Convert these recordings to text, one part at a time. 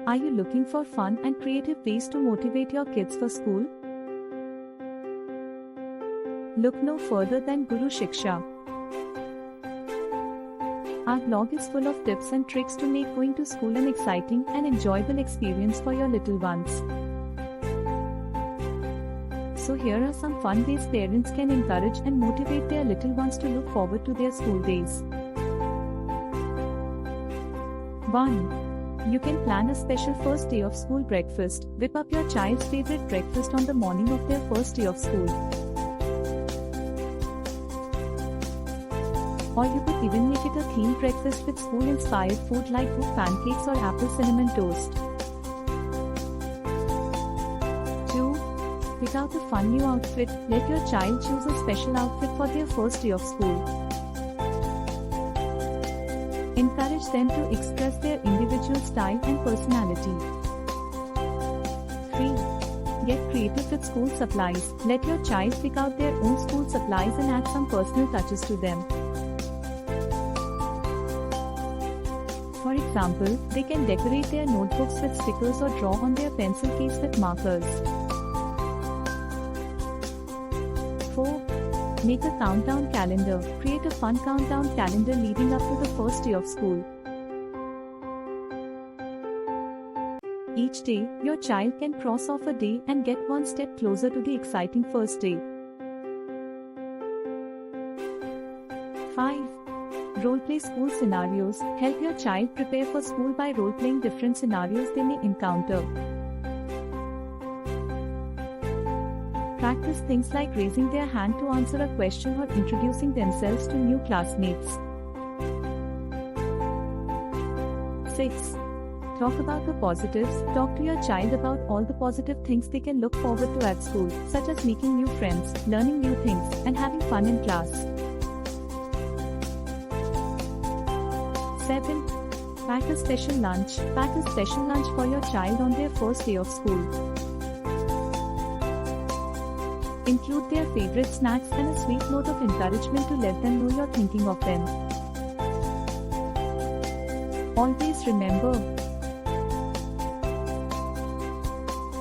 Are you looking for fun and creative ways to motivate your kids for school? Look no further than Guru Shiksha. Our blog is full of tips and tricks to make going to school an exciting and enjoyable experience for your little ones. So here are some fun ways parents can encourage and motivate their little ones to look forward to their school days. 1. You can plan a special first day of school breakfast. Whip up your child's favorite breakfast on the morning of their first day of school. Or you could even make it a themed breakfast with school-inspired food like pancakes or apple cinnamon toast. 2. Pick out a fun new outfit. Let your child choose a special outfit for their first day of school. Encourage them to express their individual style and personality. 3. Get creative with school supplies. Let your child pick out their own school supplies and add some personal touches to them. For example, they can decorate their notebooks with stickers or draw on their pencil case with markers. 4. Make a countdown calendar. Create a fun countdown calendar leading up to the first day of school. Each day, your child can cross off a day and get one step closer to the exciting first day. 5. Role-play school scenarios. Help your child prepare for school by role-playing different scenarios they may encounter. Practice things like raising their hand to answer a question or introducing themselves to new classmates. 6. Talk about the positives. Talk to your child about all the positive things they can look forward to at school, such as making new friends, learning new things, and having fun in class. 7. Pack a special lunch. Pack a special lunch for your child on their first day of school. Include their favorite snacks and a sweet note of encouragement to let them know you're thinking of them. Always remember,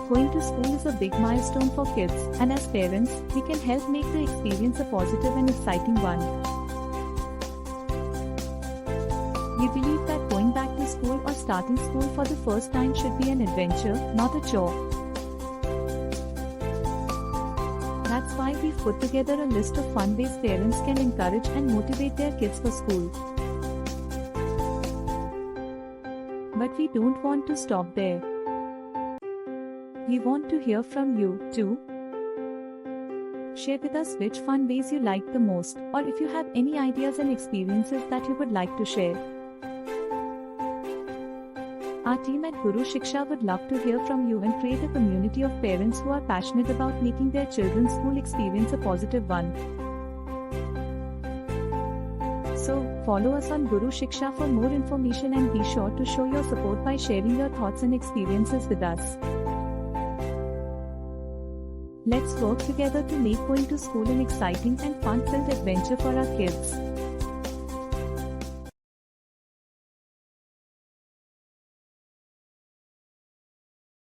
going to school is a big milestone for kids, and as parents, we can help make the experience a positive and exciting one. We believe that going back to school or starting school for the first time should be an adventure, not a chore. That's why we've put together a list of fun ways parents can encourage and motivate their kids for school. But we don't want to stop there. We want to hear from you, too. Share with us which fun ways you like the most, or if you have any ideas and experiences that you would like to share. Our team at Guru Shiksha would love to hear from you and create a community of parents who are passionate about making their children's school experience a positive one. So, follow us on Guru Shiksha for more information and be sure to show your support by sharing your thoughts and experiences with us. Let's work together to make going to school an exciting and fun-filled adventure for our kids.